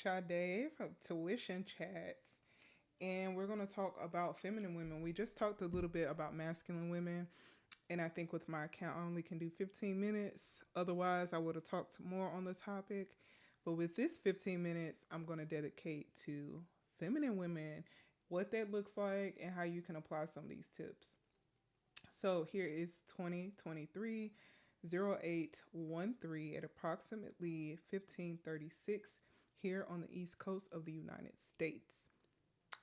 Sade from Tuition Chats, and we're going to talk about feminine women. We just talked a little bit about masculine women, and I think with my account, I only can do 15 minutes. Otherwise, I would have talked more on the topic. But with this 15 minutes, I'm going to dedicate to feminine women, what that looks like, and how you can apply some of these tips. So here is 2023 0813 at approximately 1536 here on the east coast of the United States.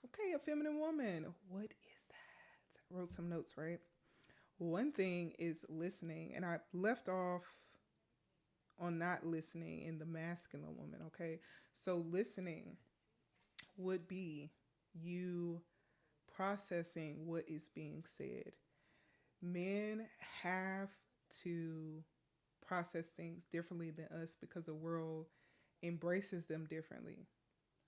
Okay, a feminine woman. What is that? I wrote some notes, right? One thing is listening, and I left off on not listening in the masculine woman, okay? So listening would be you processing what is being said. Men have to process things differently than us because the world embraces them differently.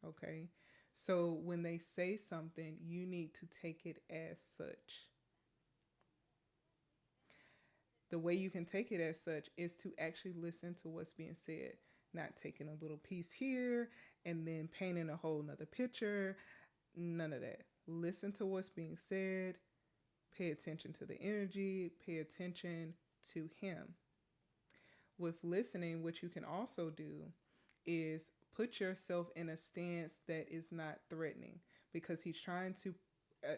Okay. So when they say something, you need to take it as such. The way you can take it as such is to actually listen to what's being said, not taking a little piece here and then painting a whole nother picture. None of that. Listen to what's being said, pay attention to the energy, pay attention to him. With listening, what you can also do is put yourself in a stance that is not threatening because he's trying to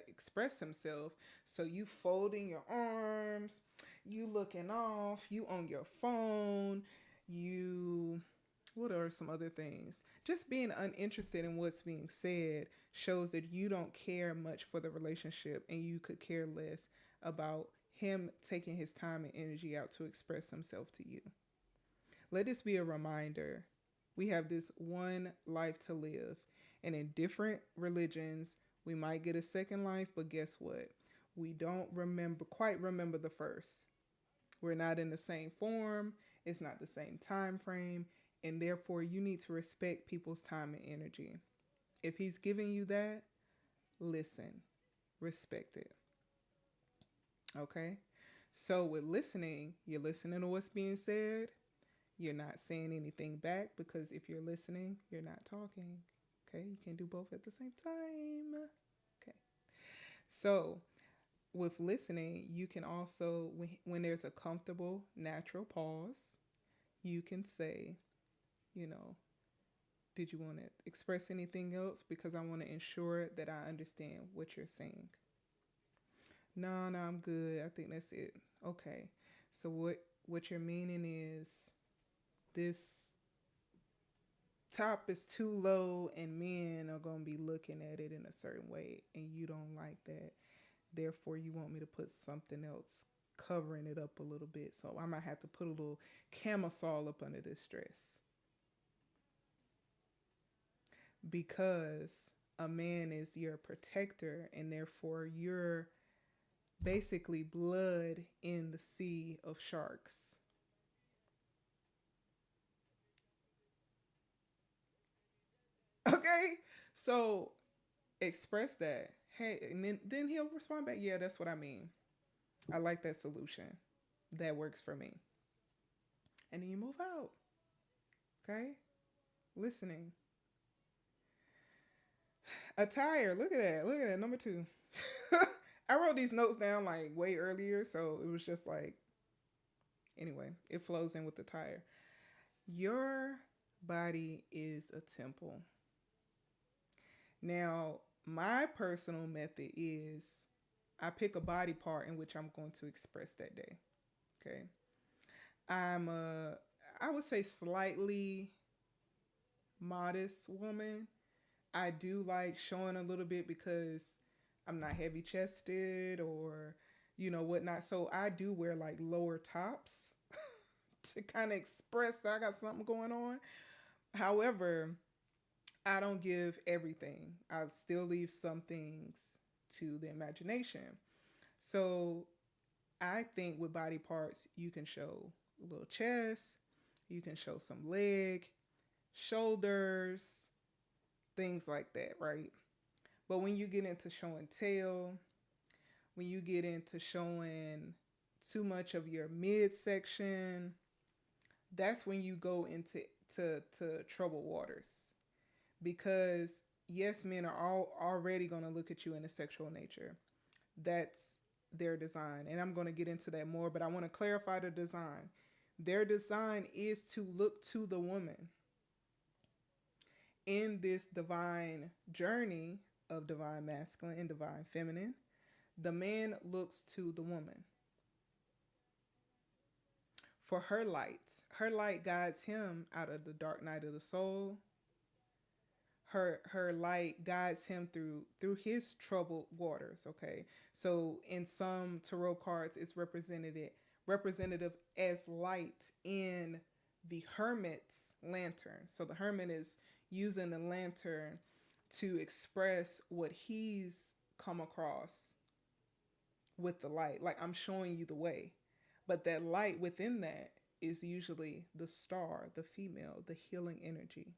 express himself. So you folding your arms, you looking off, you on your phone, you what are some other things? Just being uninterested in what's being said shows that you don't care much for the relationship and you could care less about him taking his time and energy out to express himself to you. Let this be a reminder. We have this one life to live, and in different religions, we might get a second life, but guess what? We don't quite remember the first. We're not in the same form, it's not the same time frame, and therefore you need to respect people's time and energy. If he's giving you that, listen, respect it. Okay? So with listening, you're listening to what's being said. You're not saying anything back because if you're listening, you're not talking. Okay? You can do both at the same time. Okay. So with listening, you can also, when there's a comfortable, natural pause, you can say, you know, did you want to express anything else? Because I want to ensure that I understand what you're saying. No, no, I'm good. I think that's it. Okay. So what you're meaning is this top is too low and men are going to be looking at it in a certain way and you don't like that. Therefore, you want me to put something else covering it up a little bit. So I might have to put a little camisole up under this dress because a man is your protector and therefore you're basically blood in the sea of sharks. Okay? So express that. Hey, and then he'll respond back, yeah, that's what I mean. I like that solution. That works for me. And then you move out. Okay? Listening. Attire. Look at that. Look at that. Number two. I wrote these notes down like way earlier, so it was just like, anyway, it flows in with the tire. Your body is a temple. Now, my personal method is I pick a body part in which I'm going to express that day. Okay. I'm a, I would say slightly modest woman. I do like showing a little bit because I'm not heavy chested or, whatnot. So I do wear like lower tops to kind of express that I got something going on. However, I don't give everything. I still leave some things to the imagination. So I think with body parts, you can show a little chest, you can show some leg, shoulders, things like that, right? But when you get into showing tail, when you get into showing too much of your midsection, that's when you go into to trouble waters because yes, men are all already going to look at you in a sexual nature. That's their design. And I'm going to get into that more, but I want to clarify the design. Their design is to look to the woman in this divine journey of divine masculine and divine feminine. The man looks to the woman for her light. Her light guides him out of the dark night of the soul. Her light guides him through his troubled waters. Okay, so in some tarot cards, it's representative as light in the hermit's lantern. So the hermit is using the lantern to express what he's come across with the light. Like, I'm showing you the way, but that light within that is usually the star, the female, the healing energy.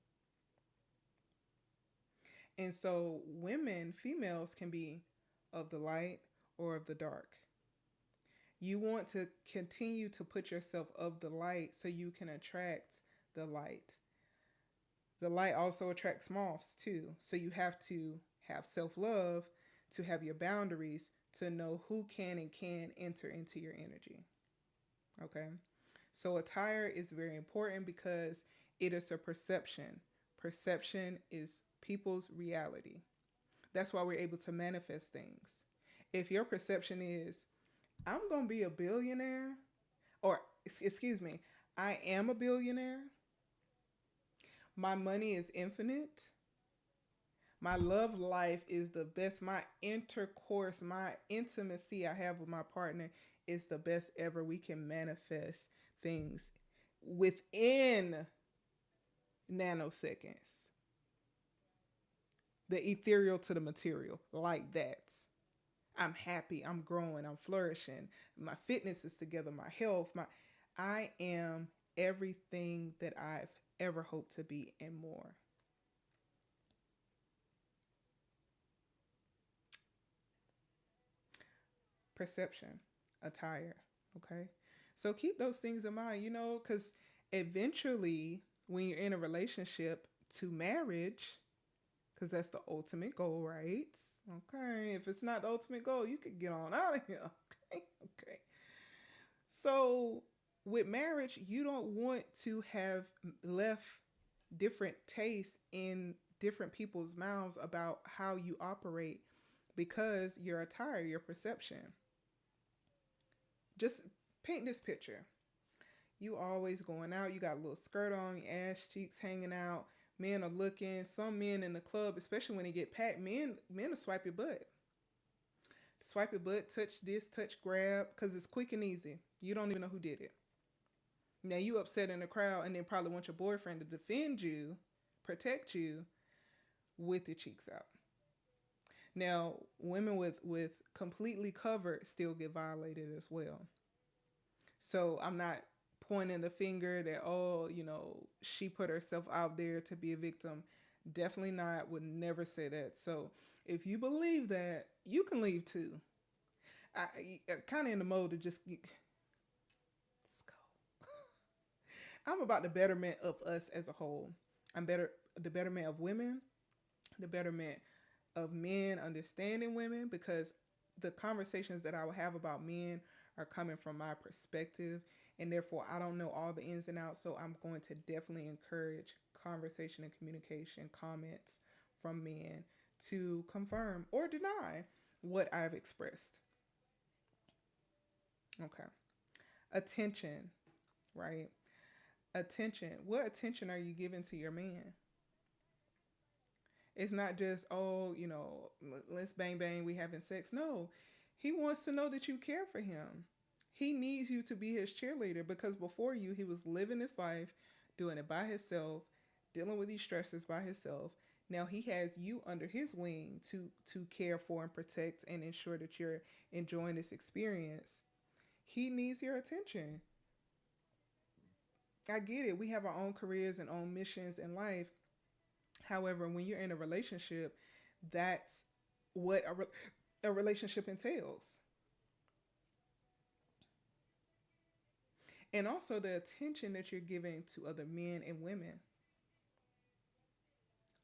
And so women, females, can be of the light or of the dark. You want to continue to put yourself of the light so you can attract the light. The light also attracts moths too. So you have to have self-love, to have your boundaries, to know who can and can't enter into your energy. Okay? So attire is very important because it is a perception. Perception is people's reality. That's why we're able to manifest things. If your perception is, I'm going to be a billionaire, or excuse me, I am a billionaire, my money is infinite, my love life is the best, my intercourse, my intimacy I have with my partner is the best ever, we can manifest things within nanoseconds. The ethereal to the material, like that. I'm happy, I'm growing, I'm flourishing. My fitness is together, my health, I am everything that I've ever hoped to be and more. Perception, attire, okay? So keep those things in mind, because eventually when you're in a relationship to marriage, because that's the ultimate goal, right? Okay, if it's not the ultimate goal, you could get on out of here. Okay, okay. So with marriage, you don't want to have left different tastes in different people's mouths about how you operate because your attire, your perception. Just paint this picture. You always going out, you got a little skirt on, your ass cheeks hanging out, men are looking. Some men in the club, especially when they get packed, men will swipe your butt. Swipe your butt, touch this, touch grab, because it's quick and easy. You don't even know who did it. Now you upset in the crowd and then probably want your boyfriend to defend you, protect you with your cheeks out. Now, women with completely covered still get violated as well. So I'm not pointing the finger that, oh, she put herself out there to be a victim. Definitely not. Would never say that. So if you believe that, you can leave too. I kind of in the mode to just let's go. I'm about the betterment of us as a whole. The betterment of women, the betterment of men understanding women, because the conversations that I will have about men are coming from my perspective, and therefore I don't know all the ins and outs. So I'm going to definitely encourage conversation and communication, comments from men to confirm or deny what I've expressed. Okay. Attention, right? Attention. What attention are you giving to your man? It's not just, oh, let's bang bang, we having sex. No, he wants to know that you care for him. He needs you to be his cheerleader, because before you, he was living his life, doing it by himself, dealing with these stressors by himself. Now he has you under his wing to care for and protect and ensure that you're enjoying this experience. He needs your attention. I get it. We have our own careers and own missions in life. However, when you're in a relationship, that's what a relationship entails. And also the attention that you're giving to other men and women.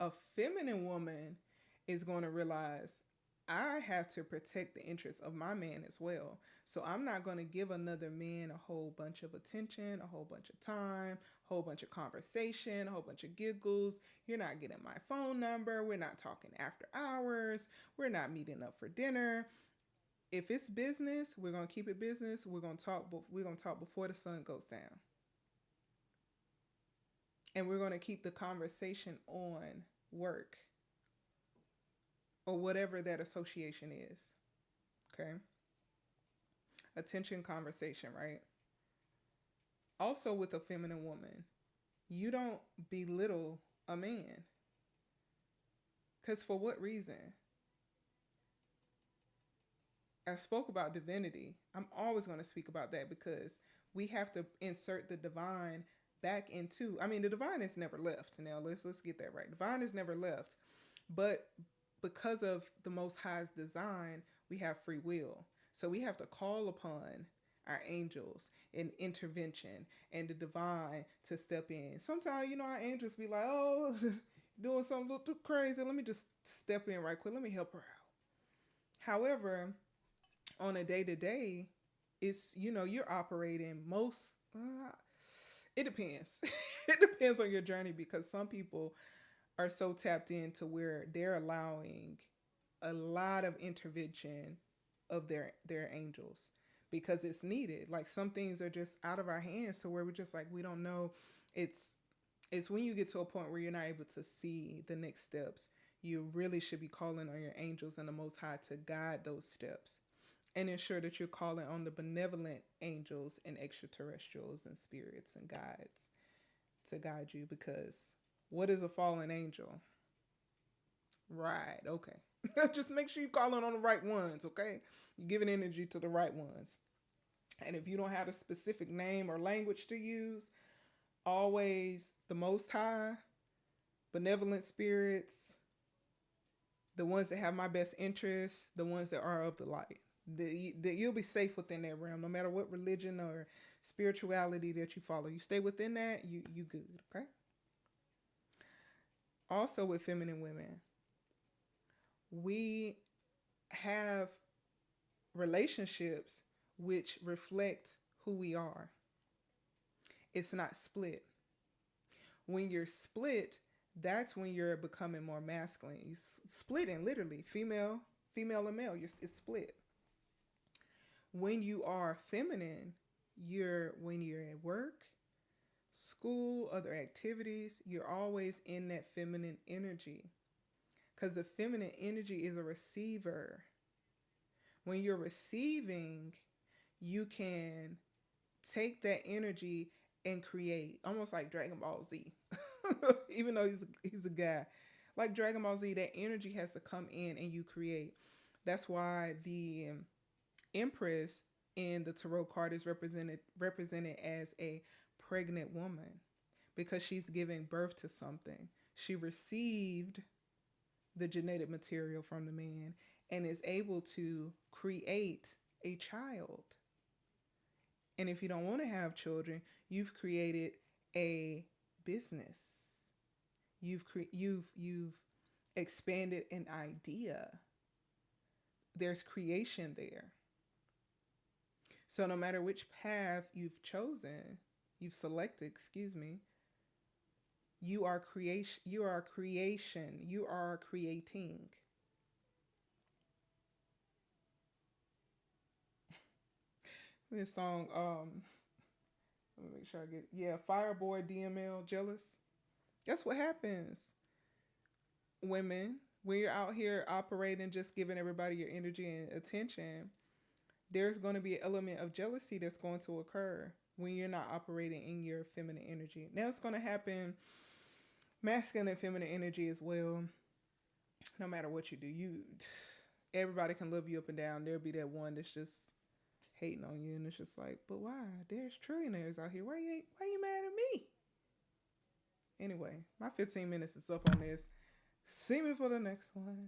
A feminine woman is going to realize I have to protect the interests of my man as well. So I'm not going to give another man a whole bunch of attention, a whole bunch of time, a whole bunch of conversation, a whole bunch of giggles. You're not getting my phone number. We're not talking after hours. We're not meeting up for dinner. If it's business, we're going to keep it business. We're going to talk before the sun goes down. And we're going to keep the conversation on work or whatever that association is. Okay? Attention conversation, right? Also, with a feminine woman, you don't belittle a man. Because for what reason? I spoke about divinity. I'm always going to speak about that because we have to insert the divine back into. I mean, the divine has never left. Now let's get that right. Divine has never left, but because of the Most High's design, we have free will. So we have to call upon our angels in intervention and the divine to step in. Sometimes, our angels be like, oh, doing something a little too crazy. Let me just step in right quick. Let me help her out. However, on a day-to-day, it's, you're operating it depends. It depends on your journey because some people are so tapped into where they're allowing a lot of intervention of their angels because it's needed. Like some things are just out of our hands to where we're just like, we don't know. It's when you get to a point where you're not able to see the next steps, you really should be calling on your angels and the Most High to guide those steps. And ensure that you're calling on the benevolent angels and extraterrestrials and spirits and guides to guide you. Because what is a fallen angel? Right, okay. Just make sure you're calling on the right ones, okay? You're giving energy to the right ones. And if you don't have a specific name or language to use, always the Most High, benevolent spirits, the ones that have my best interests, the ones that are of the light. You'll be safe within that realm, no matter what religion or spirituality that you follow. You stay within that, you good, okay? Also with feminine women, we have relationships which reflect who we are. It's not split. When you're split, that's when you're becoming more masculine. You're splitting, literally, female and male. It's split. When you are feminine, when you're at work, school, other activities, you're always in that feminine energy. Because the feminine energy is a receiver. When you're receiving, you can take that energy and create, almost like Dragon Ball Z. Even though he's a guy. Like Dragon Ball Z, that energy has to come in and you create. That's why the Empress in the tarot card is represented as a pregnant woman because she's giving birth to something. She received the genetic material from the man and is able to create a child. And if you don't want to have children, you've created a business. You've expanded an idea. There's creation there. So no matter which path you've selected, you are creation, you are creating. This song, let me make sure I get, Fireboy DML, Jealous. That's what happens. Women, when you're out here operating, just giving everybody your energy and attention, there's going to be an element of jealousy that's going to occur when you're not operating in your feminine energy. Now it's going to happen masculine and feminine energy as well. No matter what you do, everybody can love you up and down. There'll be that one that's just hating on you, and it's just like, but why? There's trillionaires out here. Why you mad at me? Anyway, my 15 minutes is up on this. See me for the next one.